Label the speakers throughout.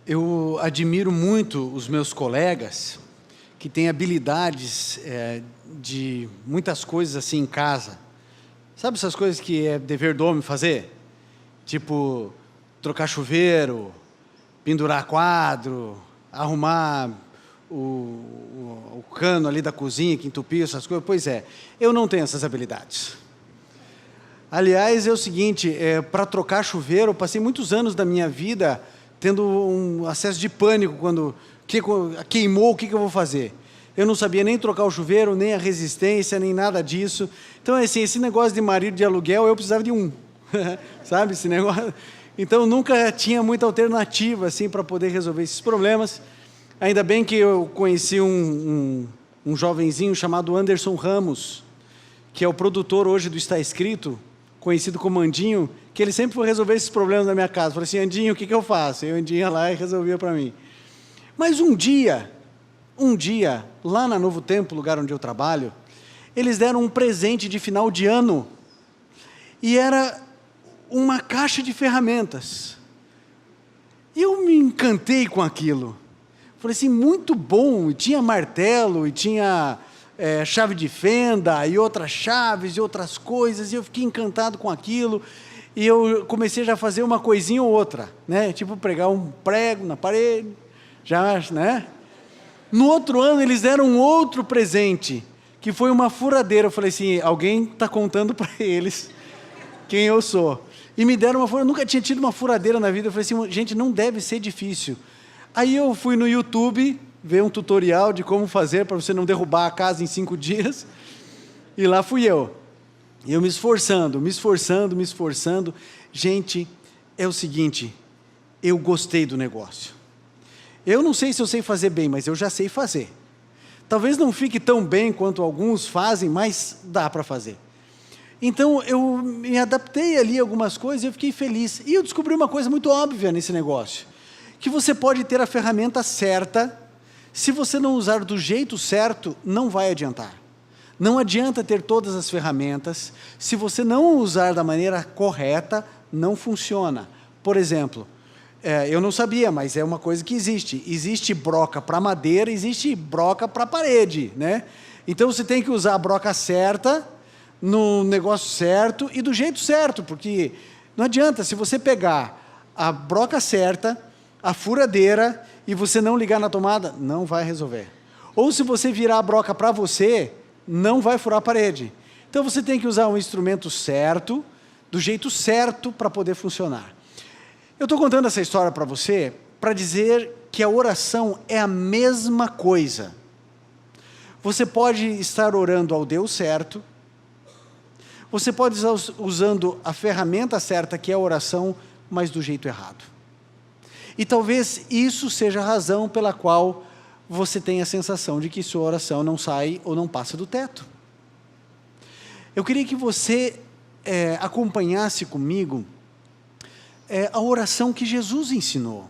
Speaker 1: Eu admiro muito os meus colegas que têm habilidades de muitas coisas assim em casa. Sabe essas coisas que é dever do homem fazer? Tipo, trocar chuveiro, pendurar quadro, arrumar o cano ali da cozinha que entupiu, essas coisas. Pois é, eu não tenho essas habilidades. Aliás, é o seguinte, para trocar chuveiro, eu passei muitos anos da minha vida tendo um acesso de pânico quando queimou, o que eu vou fazer? Eu não sabia nem trocar o chuveiro, nem a resistência, nem nada disso. Então, assim, esse negócio de marido de aluguel, eu precisava de um, sabe, esse negócio. Então, nunca tinha muita alternativa, assim, para poder resolver esses problemas. Ainda bem que eu conheci um jovenzinho chamado Anderson Ramos, que é o produtor hoje do Está Escrito, conhecido como Andinho, que ele sempre foi resolver esses problemas na minha casa. Falei assim, Andinho, o que eu faço? E o Andinho ia lá e resolvia para mim. Mas um dia, lá na Novo Tempo, lugar onde eu trabalho, eles deram um presente de final de ano, e era uma caixa de ferramentas. E eu me encantei com aquilo. Falei assim, muito bom, e tinha martelo, e tinha chave de fenda, e outras chaves, e outras coisas, e eu fiquei encantado com aquilo, e eu comecei já a fazer uma coisinha ou outra, né? Tipo pregar um prego na parede, já, né? No outro ano eles deram um outro presente, que foi uma furadeira. Eu falei assim, alguém está contando para eles quem eu sou. E me deram uma furadeira, eu nunca tinha tido uma furadeira na vida. Eu falei assim, gente, não deve ser difícil. Aí eu fui no YouTube, ver um tutorial de como fazer para você não derrubar a casa em 5 dias, e lá fui eu. E eu me esforçando. Gente, é o seguinte, eu gostei do negócio. Eu não sei se eu sei fazer bem, mas eu já sei fazer. Talvez não fique tão bem quanto alguns fazem, mas dá para fazer. Então, eu me adaptei ali a algumas coisas e eu fiquei feliz. E eu descobri uma coisa muito óbvia nesse negócio, que você pode ter a ferramenta certa, se você não usar do jeito certo, não vai adiantar. Não adianta ter todas as ferramentas, se você não usar da maneira correta, não funciona. Por exemplo, eu não sabia, mas é uma coisa que existe. Existe broca para madeira, existe broca para parede, né? Então você tem que usar a broca certa, no negócio certo e do jeito certo, porque não adianta, se você pegar a broca certa, a furadeira, e você não ligar na tomada, não vai resolver. Ou se você virar a broca para você, não vai furar a parede. Então você tem que usar um instrumento certo, do jeito certo para poder funcionar. Eu estou contando essa história para você, para dizer que a oração é a mesma coisa. Você pode estar orando ao Deus certo, você pode estar usando a ferramenta certa, que é a oração, mas do jeito errado. E talvez isso seja a razão pela qual você tem a sensação de que sua oração não sai ou não passa do teto. Eu queria que você acompanhasse comigo a oração que Jesus ensinou.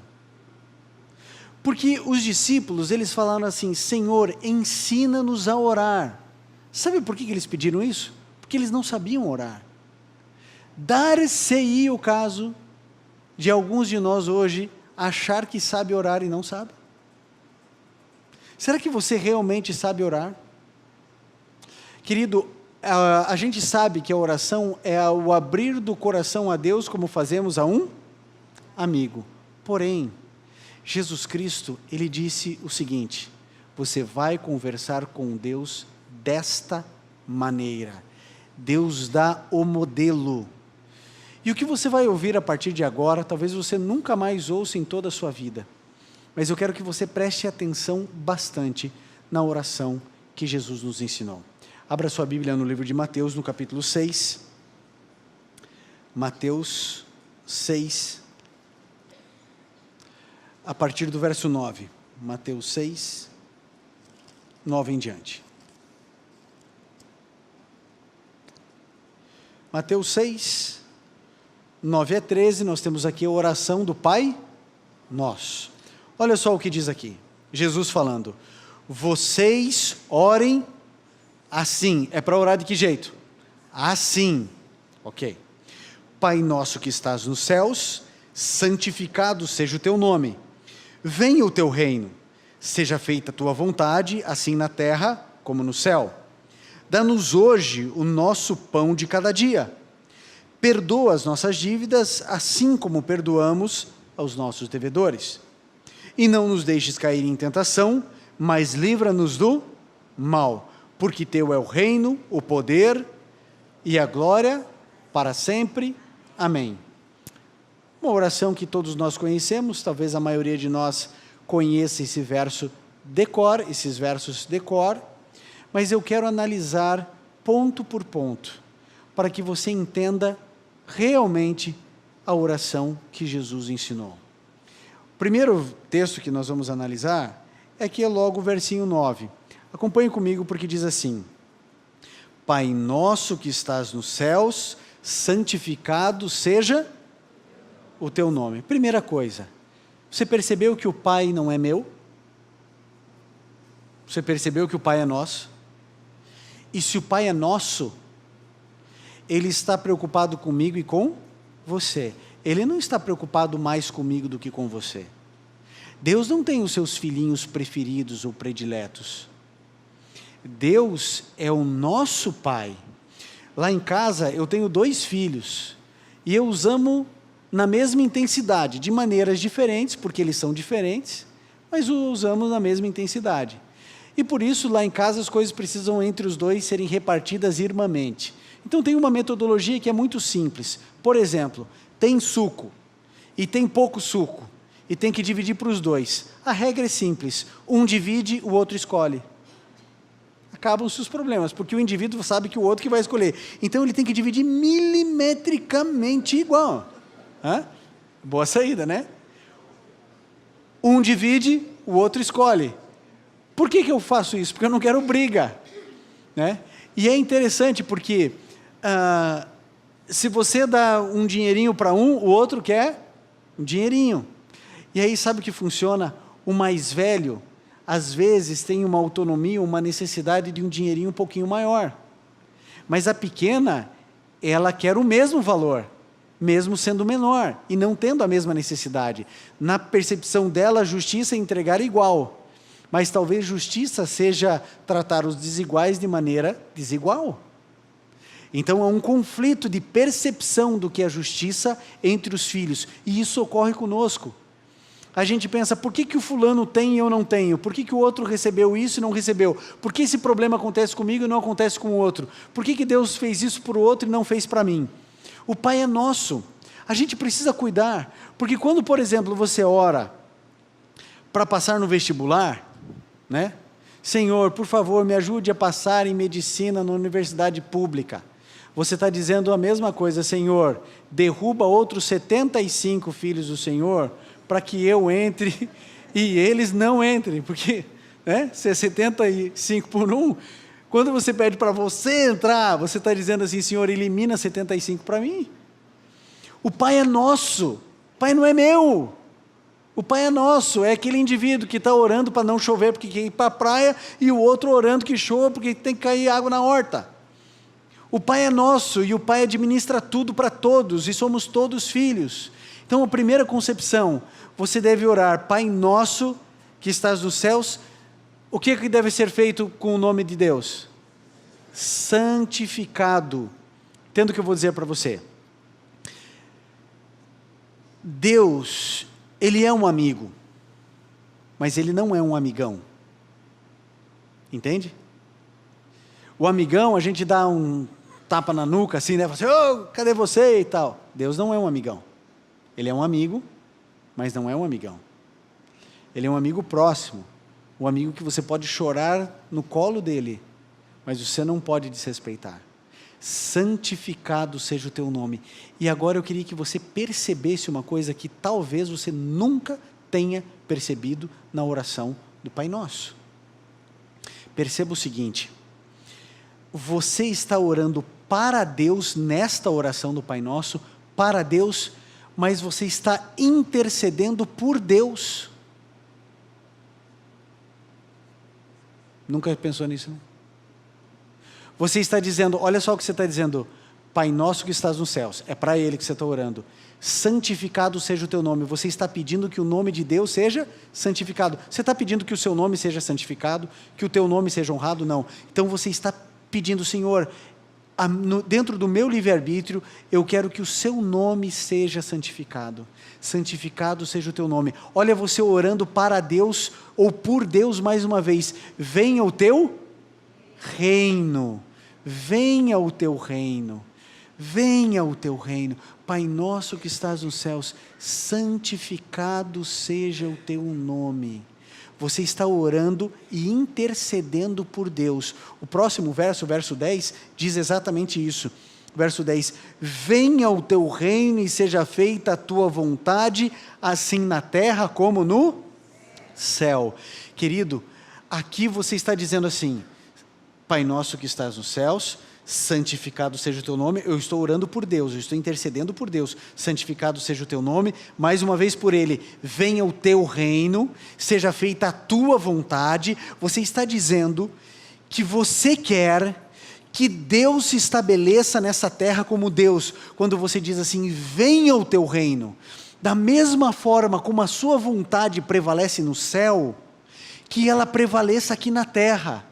Speaker 1: Porque os discípulos, eles falaram assim, Senhor, ensina-nos a orar. Sabe por que eles pediram isso? Porque eles não sabiam orar. Dar-se-ia o caso de alguns de nós hoje achar que sabe orar e não sabe. Será que você realmente sabe orar? Querido, a gente sabe que a oração é o abrir do coração a Deus, como fazemos a um amigo. Porém, Jesus Cristo, Ele disse o seguinte, você vai conversar com Deus desta maneira. Deus dá o modelo. E o que você vai ouvir a partir de agora, talvez você nunca mais ouça em toda a sua vida. Mas eu quero que você preste atenção bastante na oração que Jesus nos ensinou. Abra sua Bíblia no livro de Mateus, no capítulo 6. Mateus 6, a partir do verso 9. Mateus 6, 9 em diante. Mateus 6, 9 a 13, nós temos aqui a oração do Pai Nosso. Olha só o que diz aqui, Jesus falando, vocês orem assim. É para orar de que jeito? Assim, ok. Pai nosso que estás nos céus, santificado seja o teu nome. Venha o teu reino, seja feita a tua vontade, assim na terra como no céu. Dá-nos hoje o nosso pão de cada dia. Perdoa as nossas dívidas, assim como perdoamos aos nossos devedores. E não nos deixes cair em tentação, mas livra-nos do mal, porque teu é o reino, o poder e a glória para sempre. Amém. Uma oração que todos nós conhecemos, talvez a maioria de nós conheça esse verso esses versos de cor, mas eu quero analisar ponto por ponto, para que você entenda realmente a oração que Jesus ensinou. O primeiro texto que nós vamos analisar é que é logo o versinho 9. Acompanhe comigo porque diz assim: Pai nosso que estás nos céus, santificado seja o teu nome. Primeira coisa, você percebeu que o Pai não é meu? Você percebeu que o Pai é nosso? E se o Pai é nosso, Ele está preocupado comigo e com você. Ele não está preocupado mais comigo do que com você. Deus não tem os seus filhinhos preferidos ou prediletos. Deus é o nosso Pai. Lá em casa eu tenho 2 filhos e eu os amo na mesma intensidade, de maneiras diferentes, porque eles são diferentes, mas os amo na mesma intensidade. E por isso lá em casa as coisas precisam entre os 2 serem repartidas irmãmente. Então tem uma metodologia que é muito simples. Por exemplo, tem suco e tem pouco suco e tem que dividir para os 2. A regra é simples, um divide, o outro escolhe. Acabam-se os problemas, porque o indivíduo sabe que o outro que vai escolher. Então ele tem que dividir milimetricamente igual. Boa saída, né? Um divide, o outro escolhe. Por que eu faço isso? Porque eu não quero briga, né? E é interessante porque se você dá um dinheirinho para um, o outro quer um dinheirinho. E aí sabe o que funciona? O mais velho, às vezes, tem uma autonomia, uma necessidade de um dinheirinho um pouquinho maior. Mas a pequena, ela quer o mesmo valor, mesmo sendo menor, e não tendo a mesma necessidade. Na percepção dela, a justiça é entregar igual. Mas talvez justiça seja tratar os desiguais de maneira desigual. Então há um conflito de percepção do que é justiça entre os filhos, e isso ocorre conosco. A gente pensa, por que o fulano tem e eu não tenho? Por que o outro recebeu isso e não recebeu? Por que esse problema acontece comigo e não acontece com o outro? Por que Deus fez isso para o outro e não fez para mim? O Pai é nosso, a gente precisa cuidar, porque quando, por exemplo, você ora para passar no vestibular, né? Senhor, por favor, me ajude a passar em medicina na universidade pública. Você está dizendo a mesma coisa, Senhor, derruba outros 75 filhos do Senhor, para que eu entre e eles não entrem, porque, né, se é 75 por 1, quando você pede para você entrar, você está dizendo assim, Senhor, elimina 75 para mim. O Pai é nosso, o Pai não é meu. O Pai é nosso, é aquele indivíduo que está orando para não chover porque quer ir para a praia, e o outro orando que chova porque tem que cair água na horta. O Pai é nosso, e o Pai administra tudo para todos, e somos todos filhos. Então a primeira concepção, você deve orar, Pai nosso que estás nos céus. O que deve ser feito com o nome de Deus? Santificado. Entenda o que eu vou dizer para você. Deus, Ele é um amigo, mas Ele não é um amigão. Entende? O amigão, a gente dá um tapa na nuca assim, né? Fala assim, oh, cadê você e tal. Deus não é um amigão. Ele é um amigo, mas não é um amigão. Ele é um amigo próximo, um amigo que você pode chorar no colo dele, mas você não pode desrespeitar. Santificado seja o teu nome. E agora eu queria que você percebesse uma coisa que talvez você nunca tenha percebido na oração do Pai Nosso. Perceba o seguinte, você está orando para Deus nesta oração do Pai Nosso, para Deus, mas você está intercedendo por Deus. Nunca pensou nisso, não? Você está dizendo, olha só o que você está dizendo, Pai nosso que estás nos céus, é para Ele que você está orando. Santificado seja o teu nome. Você está pedindo que o nome de Deus seja santificado. Você está pedindo que o seu nome seja santificado, que o teu nome seja honrado? Não. Então você está pedindo, Senhor, dentro do meu livre-arbítrio, eu quero que o seu nome seja santificado. Santificado seja o teu nome. Olha você orando para Deus, ou por Deus mais uma vez. Venha o teu reino. Venha o teu reino. Venha o teu reino. Pai nosso que estás nos céus, santificado seja o teu nome. Você está orando e intercedendo por Deus. O próximo verso, o verso 10, diz exatamente isso. Verso 10, venha o teu reino e seja feita a tua vontade, assim na terra como no céu. Querido, aqui você está dizendo assim, Pai nosso que estás nos céus, santificado seja o teu nome. Eu estou orando por Deus, eu estou intercedendo por Deus. Santificado seja o teu nome, mais uma vez por Ele. Venha o teu reino, seja feita a tua vontade. Você está dizendo que você quer que Deus se estabeleça nessa terra como Deus. Quando você diz assim, venha o teu reino. Da mesma forma como a sua vontade prevalece no céu, que ela prevaleça aqui na terra.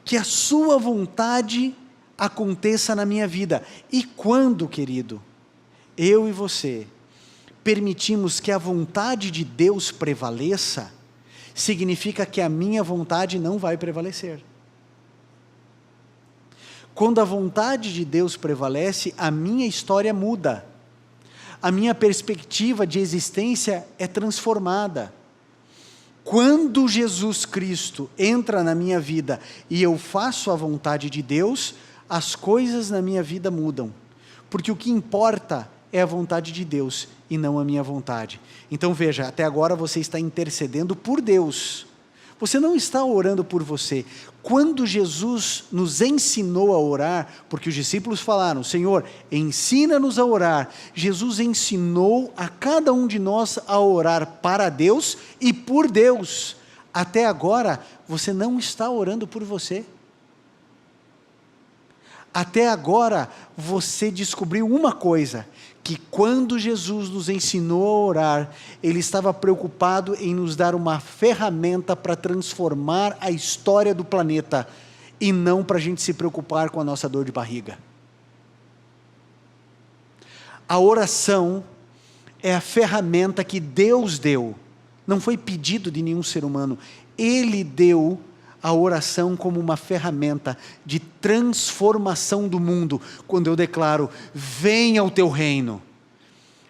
Speaker 1: Que a sua vontade aconteça na minha vida. E quando, querido, eu e você permitimos que a vontade de Deus prevaleça, significa que a minha vontade não vai prevalecer. Quando a vontade de Deus prevalece, a minha história muda. A minha perspectiva de existência é transformada. Quando Jesus Cristo entra na minha vida e eu faço a vontade de Deus, as coisas na minha vida mudam. Porque o que importa é a vontade de Deus e não a minha vontade. Então veja, até agora você está intercedendo por Deus. Você não está orando por você. Quando Jesus nos ensinou a orar, porque os discípulos falaram, Senhor, ensina-nos a orar. Jesus ensinou a cada um de nós a orar para Deus e por Deus. Até agora, você não está orando por você. Até agora, você descobriu uma coisa, que quando Jesus nos ensinou a orar, Ele estava preocupado em nos dar uma ferramenta para transformar a história do planeta, e não para a gente se preocupar com a nossa dor de barriga. A oração é a ferramenta que Deus deu, não foi pedido de nenhum ser humano, Ele deu a oração como uma ferramenta de transformação do mundo. Quando eu declaro, venha o teu reino,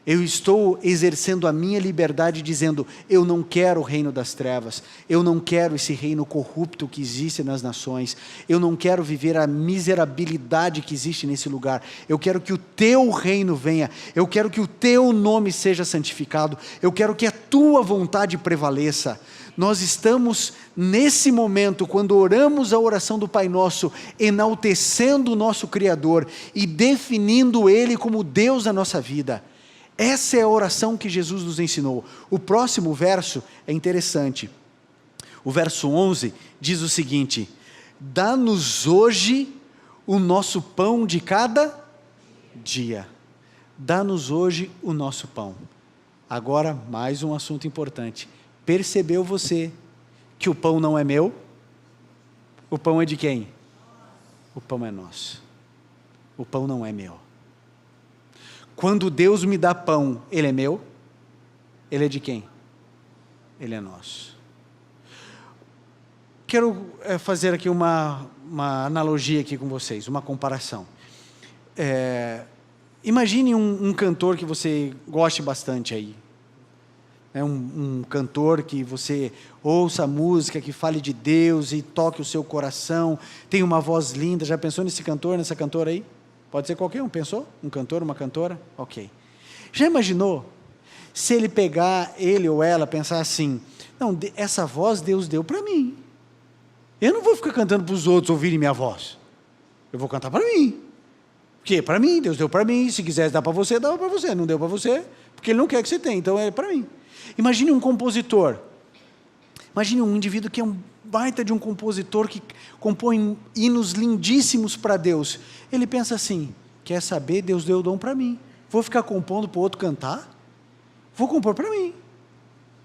Speaker 1: eu estou exercendo a minha liberdade dizendo, eu não quero o reino das trevas, eu não quero esse reino corrupto que existe nas nações, eu não quero viver a miserabilidade que existe nesse lugar, eu quero que o teu reino venha, eu quero que o teu nome seja santificado, eu quero que a tua vontade prevaleça. Nós estamos nesse momento, quando oramos a oração do Pai Nosso, enaltecendo o nosso Criador e definindo Ele como Deus da nossa vida. Essa é a oração que Jesus nos ensinou. O próximo verso é interessante. O verso 11 diz o seguinte, dá-nos hoje o nosso pão de cada dia. Dá-nos hoje o nosso pão. Agora, mais um assunto importante. Percebeu você que o pão não é meu? O pão é de quem? O pão é nosso. O pão não é meu. Quando Deus me dá pão, Ele é meu? Ele é de quem? Ele é nosso. Quero fazer aqui uma analogia aqui com vocês, uma comparação. Imagine um cantor que você goste bastante aí. Um cantor que você ouça a música, que fale de Deus e toque o seu coração, tem uma voz linda. Já pensou nesse cantor, nessa cantora aí? Pode ser qualquer um, pensou? Um cantor, uma cantora? Ok. Já imaginou se ele pegar, ele ou ela, pensar assim, não, essa voz Deus deu para mim, eu não vou ficar cantando para os outros ouvirem minha voz, eu vou cantar para mim, porque para mim, Deus deu para mim, se quisesse dar para você, dava para você, não deu para você, porque Ele não quer que você tenha, então é para mim. Imagine um compositor, imagine um indivíduo que é um baita de um compositor que compõe hinos lindíssimos para Deus. Ele pensa assim, Quer saber? Deus deu o dom para mim. Vou ficar compondo para o outro cantar? Vou compor para mim.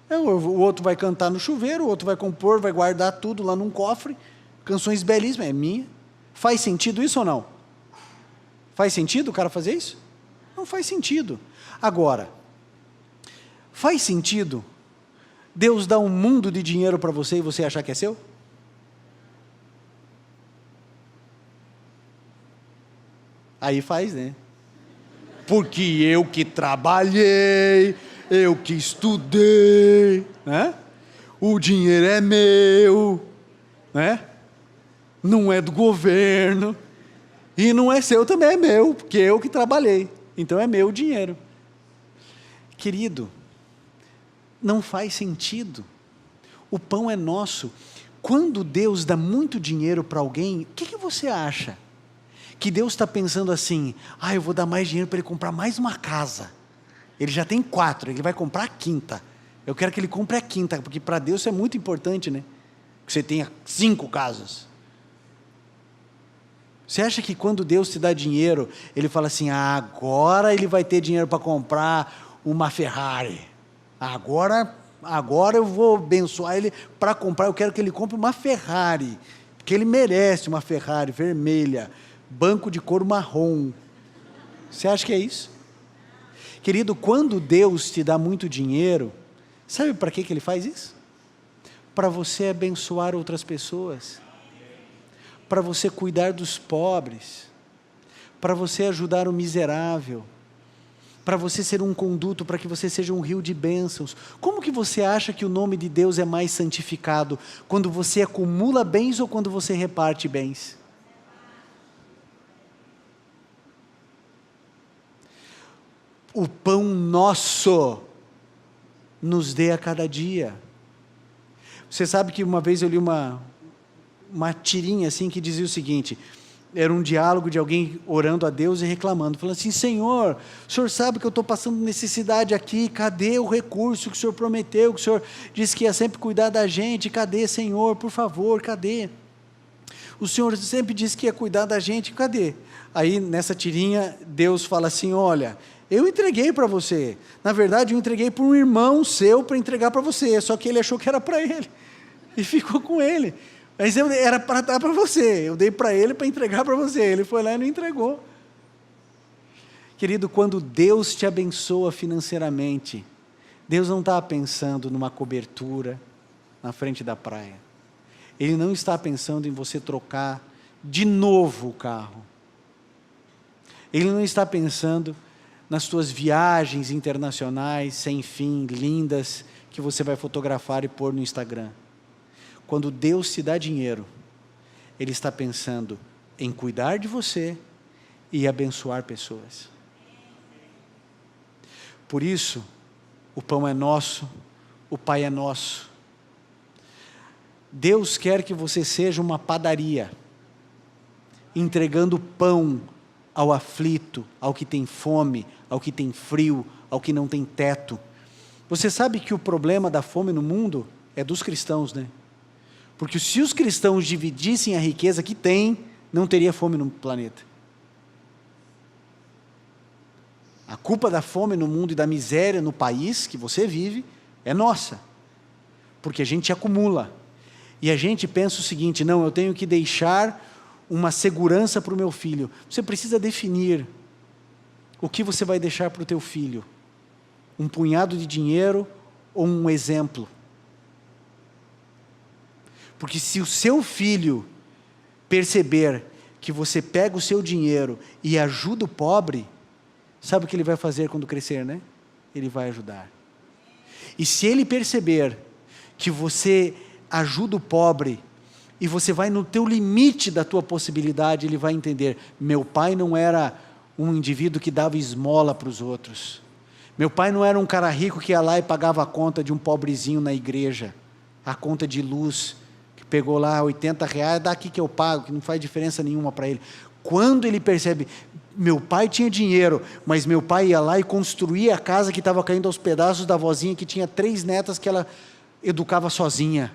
Speaker 1: O outro vai cantar no chuveiro, o outro vai compor, vai guardar tudo lá num cofre. Canções belíssimas, é minha. Faz sentido isso ou não? Faz sentido o cara fazer isso? Não faz sentido. Agora, faz sentido Deus dar um mundo de dinheiro para você e você achar que é seu? Aí faz, né? Porque eu que trabalhei, eu que estudei, né? O dinheiro é meu, né? Não é do governo, e não é seu também, é meu, porque eu que trabalhei, então é meu o dinheiro. Querido, não faz sentido. O pão é nosso. Quando Deus dá muito dinheiro para alguém, o que você acha? Que Deus está pensando assim, eu vou dar mais dinheiro para ele comprar mais uma casa. Ele já tem 4, ele vai comprar a 5ª. Eu quero que ele compre a 5ª, porque para Deus isso é muito importante, né? Que você tenha 5 casas. Você acha que quando Deus te dá dinheiro, ele fala assim, agora ele vai ter dinheiro para comprar uma Ferrari. Agora eu vou abençoar ele para comprar, eu quero que ele compre uma Ferrari, porque ele merece uma Ferrari vermelha, banco de couro marrom. Você acha que é isso? Querido, quando Deus te dá muito dinheiro, sabe para que ele faz isso? Para você abençoar outras pessoas, para você cuidar dos pobres, para você ajudar o miserável, para você ser um conduto, para que você seja um rio de bênçãos. Como que você acha que o nome de Deus é mais santificado? Quando você acumula bens ou quando você reparte bens? O pão nosso nos dê a cada dia. Você sabe que uma vez eu li uma tirinha assim que dizia o seguinte, era um diálogo de alguém orando a Deus e reclamando, falando assim, Senhor, o Senhor sabe que eu estou passando necessidade aqui, cadê o recurso que o Senhor prometeu, que o Senhor disse que ia sempre cuidar da gente, cadê, Senhor, por favor, cadê? O Senhor sempre disse que ia cuidar da gente, cadê? Aí nessa tirinha Deus fala assim, olha, eu entreguei para você, na verdade eu entreguei para um irmão seu para entregar para você, só que ele achou que era para ele, e ficou com ele, mas era para dar para você, eu dei para ele para entregar para você, ele foi lá e não entregou. Querido, quando Deus te abençoa financeiramente, Deus não está pensando numa cobertura na frente da praia, Ele não está pensando em você trocar de novo o carro, Ele não está pensando nas suas viagens internacionais, sem fim, lindas, que você vai fotografar e pôr no Instagram. Quando Deus te dá dinheiro, Ele está pensando em cuidar de você e abençoar pessoas. Por isso, o pão é nosso, o Pai é nosso. Deus quer que você seja uma padaria, entregando pão ao aflito, ao que tem fome, ao que tem frio, ao que não tem teto. Você sabe que o problema da fome no mundo é dos cristãos, né? Porque se os cristãos dividissem a riqueza que têm, não teria fome no planeta. A culpa da fome no mundo e da miséria no país que você vive é nossa, porque a gente acumula. E a gente pensa o seguinte, não, eu tenho que deixar uma segurança para o meu filho. Você precisa definir o que você vai deixar para o teu filho. Um punhado de dinheiro ou um exemplo? Porque se o seu filho perceber que você pega o seu dinheiro e ajuda o pobre, sabe o que ele vai fazer quando crescer, né? Ele vai ajudar. E se ele perceber que você ajuda o pobre, e você vai no teu limite da tua possibilidade, ele vai entender, meu pai não era um indivíduo que dava esmola para os outros, meu pai não era um cara rico que ia lá e pagava a conta de um pobrezinho na igreja, a conta de luz, que pegou lá R$80, dá aqui que eu pago, que não faz diferença nenhuma para ele. Quando ele percebe, meu pai tinha dinheiro, mas meu pai ia lá e construía a casa que estava caindo aos pedaços da vozinha, que tinha 3 netas que ela educava sozinha.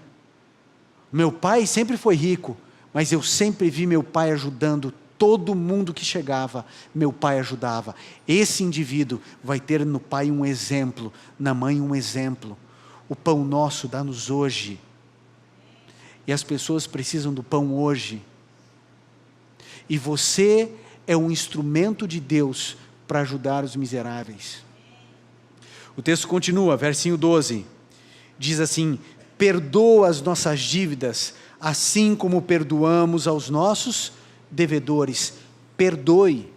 Speaker 1: Meu pai sempre foi rico, mas eu sempre vi meu pai ajudando Todo mundo que chegava, meu pai ajudava. Esse indivíduo vai ter no pai um exemplo, na mãe um exemplo. O pão nosso dá-nos hoje. E as pessoas precisam do pão hoje. E você é um instrumento de Deus para ajudar os miseráveis. O texto continua, versinho 12. Diz assim: perdoa as nossas dívidas, assim como perdoamos aos nossos devedores. Perdoe,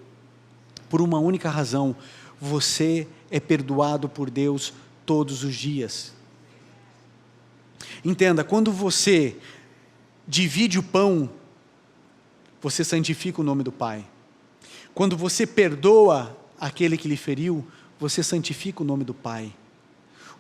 Speaker 1: por uma única razão: você é perdoado por Deus todos os dias. Entenda, quando você divide o pão, você santifica o nome do Pai. Quando você perdoa aquele que lhe feriu, você santifica o nome do Pai.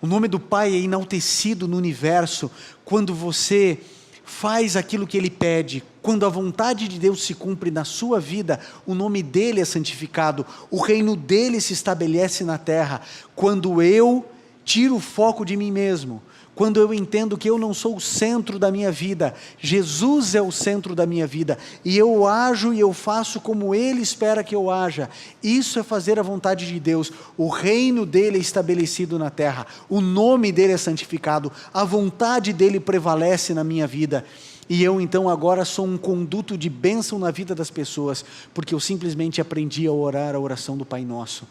Speaker 1: O nome do Pai é enaltecido no universo quando você faz aquilo que Ele pede. Quando a vontade de Deus se cumpre na sua vida, o nome dEle é santificado, o reino dEle se estabelece na terra. Quando eu tiro o foco de mim mesmo, quando eu entendo que eu não sou o centro da minha vida, Jesus é o centro da minha vida, e eu ajo e eu faço como Ele espera que eu haja, isso é fazer a vontade de Deus. O reino dEle é estabelecido na terra, o nome dEle é santificado, a vontade dEle prevalece na minha vida, e eu então agora sou um conduto de bênção na vida das pessoas, porque eu simplesmente aprendi a orar a oração do Pai Nosso.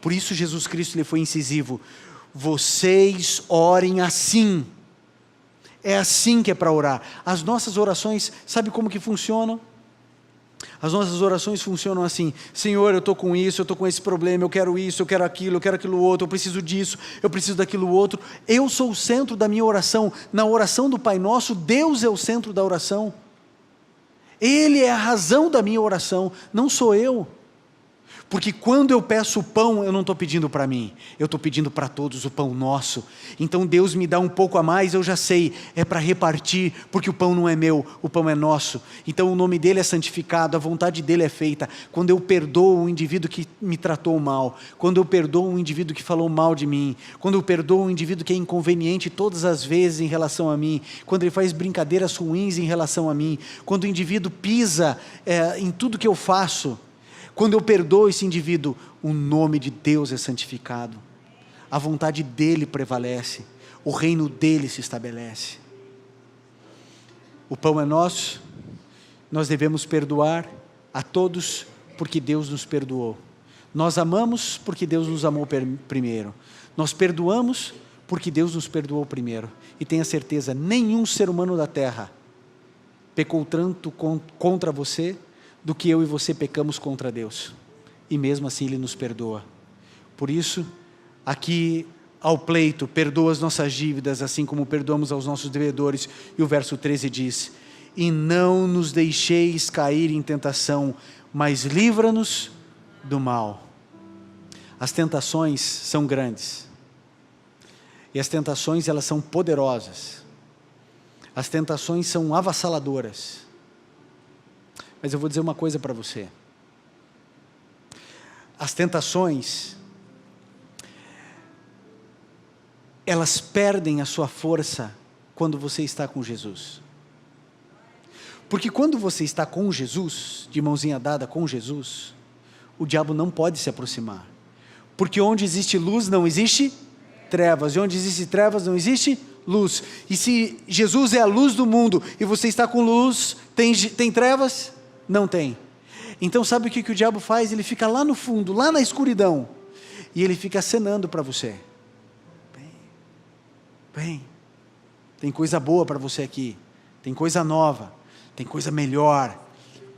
Speaker 1: Por isso Jesus Cristo ele foi incisivo: vocês orem assim. É assim que é para orar. As nossas orações, sabe como que funcionam? As nossas orações funcionam assim: Senhor, eu estou com isso, eu estou com esse problema, eu quero isso, eu quero aquilo outro, eu preciso disso, eu preciso daquilo outro. Eu sou o centro da minha oração. Na oração do Pai Nosso, Deus é o centro da oração. Ele é a razão da minha oração, não sou eu. Porque quando eu peço o pão, eu não estou pedindo para mim, eu estou pedindo para todos o pão nosso. Então Deus me dá um pouco a mais, eu já sei, é para repartir, porque o pão não é meu, o pão é nosso. Então o nome dEle é santificado, a vontade dEle é feita. Quando eu perdoo o indivíduo que me tratou mal, quando eu perdoo o indivíduo que falou mal de mim, quando eu perdoo o indivíduo que é inconveniente todas as vezes em relação a mim, quando ele faz brincadeiras ruins em relação a mim, quando o indivíduo pisa em tudo que eu faço, quando eu perdoo esse indivíduo, o nome de Deus é santificado, a vontade dEle prevalece, o reino dEle se estabelece. O pão é nosso, nós devemos perdoar a todos porque Deus nos perdoou. Nós amamos porque Deus nos amou primeiro. Nós perdoamos porque Deus nos perdoou primeiro. E tenha certeza, nenhum ser humano da terra pecou tanto contra você do que eu e você pecamos contra Deus, e mesmo assim Ele nos perdoa. Por isso, aqui ao pleito: perdoa as nossas dívidas, assim como perdoamos aos nossos devedores. E o verso 13 diz: e não nos deixeis cair em tentação, mas livra-nos do mal. As tentações são grandes, e as tentações elas são poderosas, as tentações são avassaladoras. Mas eu vou dizer uma coisa para você: as tentações, elas perdem a sua força quando você está com Jesus. Porque quando você está com Jesus, de mãozinha dada com Jesus, o diabo não pode se aproximar. Porque onde existe luz não existe trevas, e onde existe trevas não existe luz. E se Jesus é a luz do mundo, e você está com luz, tem trevas? Não tem. Então sabe o que o diabo faz? Ele fica lá no fundo, lá na escuridão, e ele fica acenando para você: vem, tem coisa boa para você aqui, tem coisa nova, tem coisa melhor,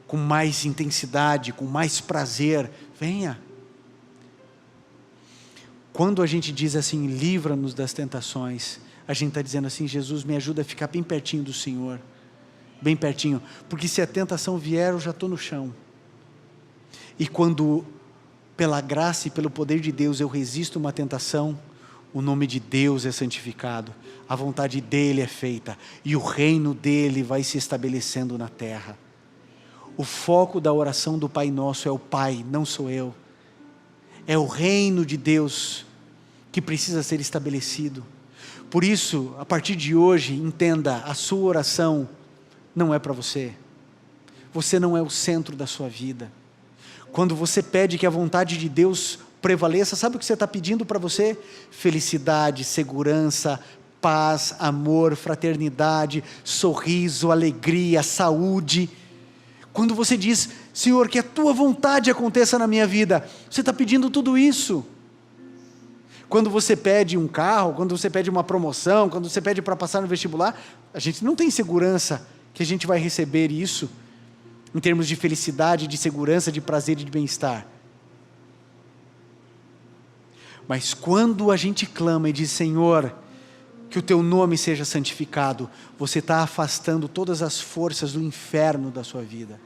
Speaker 1: com mais intensidade, com mais prazer, venha. Quando a gente diz assim: livra-nos das tentações, a gente está dizendo assim: Jesus, me ajuda a ficar bem pertinho do Senhor, bem pertinho, porque se a tentação vier, eu já estou no chão. E quando, pela graça e pelo poder de Deus, eu resisto uma tentação, o nome de Deus é santificado, a vontade dEle é feita, e o reino dEle vai se estabelecendo na terra. O foco da oração do Pai Nosso é o Pai, não sou eu. É o reino de Deus que precisa ser estabelecido. Por isso, a partir de hoje, entenda, a sua oração não é para você. você não é o centro da sua vida. Quando você pede que a vontade de Deus prevaleça, sabe o que você está pedindo para você? Felicidade, segurança, paz, amor, fraternidade, sorriso, alegria, saúde. Quando você diz, Senhor, que a tua vontade aconteça na minha vida, você está pedindo tudo isso. Quando você pede um carro, quando você pede uma promoção, quando você pede para passar no vestibular, a gente não tem segurança que a gente vai receber isso, em termos de felicidade, de segurança, de prazer e de bem-estar. Mas quando a gente clama e diz, Senhor, que o teu nome seja santificado, você está afastando todas as forças do inferno da sua vida.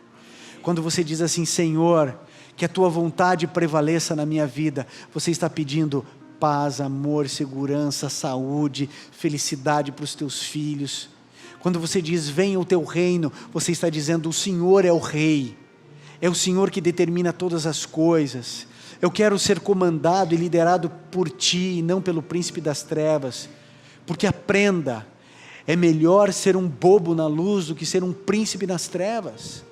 Speaker 1: Quando você diz assim, Senhor, que a tua vontade prevaleça na minha vida, você está pedindo paz, amor, segurança, saúde, felicidade para os teus filhos. Quando você diz, venha o teu reino, você está dizendo, o Senhor é o rei, é o Senhor que determina todas as coisas. Eu quero ser comandado e liderado por ti, e não pelo príncipe das trevas. Porque aprenda, é melhor ser um bobo na luz do que ser um príncipe nas trevas.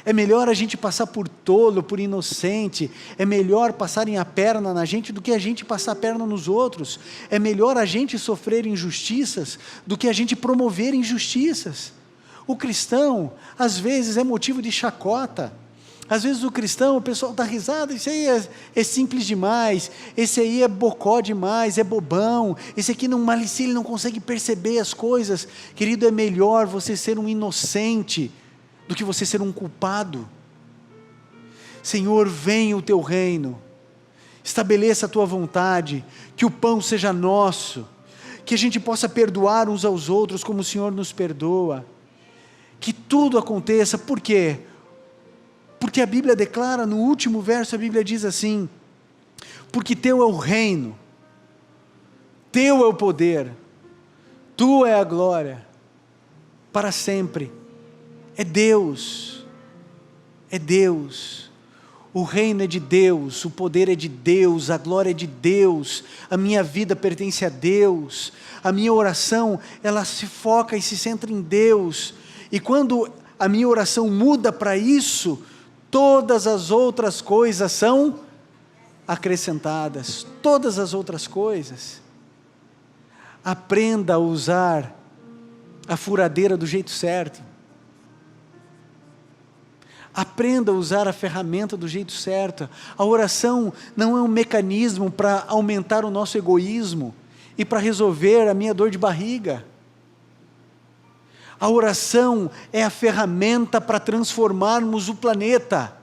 Speaker 1: É melhor a gente passar por tolo, por inocente. É melhor passarem a perna na gente do que a gente passar a perna nos outros. É melhor a gente sofrer injustiças do que a gente promover injustiças. O cristão, às vezes, é motivo de chacota. Às vezes o cristão, o pessoal dá risada, isso aí é simples demais, esse aí é bocó demais, é bobão, esse aqui não malicia, ele não consegue perceber as coisas. Querido, é melhor você ser um inocente do que você ser um culpado. Senhor, venha o teu reino, estabeleça a tua vontade, que o pão seja nosso, que a gente possa perdoar uns aos outros como o Senhor nos perdoa, que tudo aconteça. Por quê? Porque a Bíblia declara, no último verso a Bíblia diz assim, porque teu é o reino, teu é o poder, tua é a glória, para sempre. É Deus, o reino é de Deus, o poder é de Deus, a glória é de Deus, a minha vida pertence a Deus, a minha oração, ela se foca e se centra em Deus, e quando a minha oração muda para isso, todas as outras coisas são acrescentadas, todas as outras coisas. Aprenda a usar a furadeira do jeito certo. Aprenda a usar a ferramenta do jeito certo. A oração não é um mecanismo para aumentar o nosso egoísmo e para resolver a minha dor de barriga. A oração é a ferramenta para transformarmos o planeta.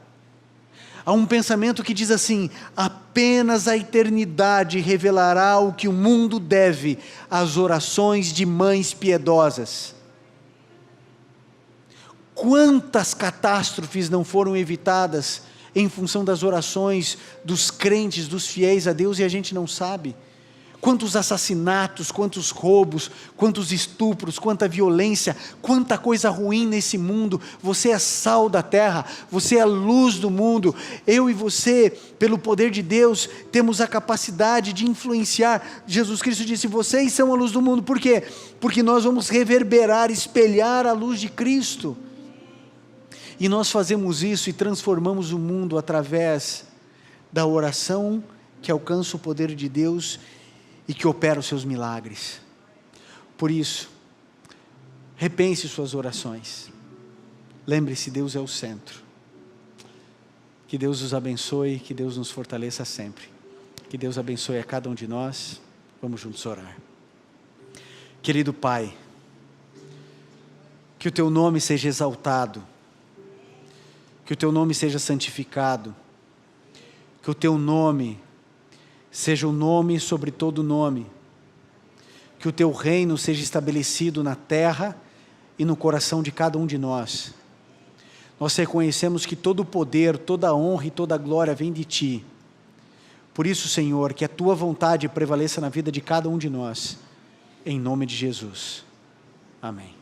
Speaker 1: Há um pensamento que diz assim, apenas a eternidade revelará o que o mundo deve às orações de mães piedosas. Quantas catástrofes não foram evitadas em função das orações dos crentes, dos fiéis a Deus, e a gente não sabe? Quantos assassinatos, quantos roubos, quantos estupros, quanta violência, quanta coisa ruim nesse mundo. Você é sal da terra, você é a luz do mundo. Eu e você, pelo poder de Deus, temos a capacidade de influenciar. Jesus Cristo disse, vocês são a luz do mundo. Por quê? Porque nós vamos reverberar, espelhar a luz de Cristo. E nós fazemos isso e transformamos o mundo através da oração que alcança o poder de Deus e que opera os seus milagres. Por isso, repense suas orações. Lembre-se, Deus é o centro. Que Deus os abençoe, que Deus nos fortaleça sempre. Que Deus abençoe a cada um de nós. Vamos juntos orar. Querido Pai, que o teu nome seja exaltado, que o teu nome seja santificado, que o teu nome seja o nome sobre todo nome, que o teu reino seja estabelecido na terra e no coração de cada um de nós. Nós reconhecemos que todo o poder, toda a honra e toda a glória vem de Ti. Por isso, Senhor, que a Tua vontade prevaleça na vida de cada um de nós, em nome de Jesus. Amém.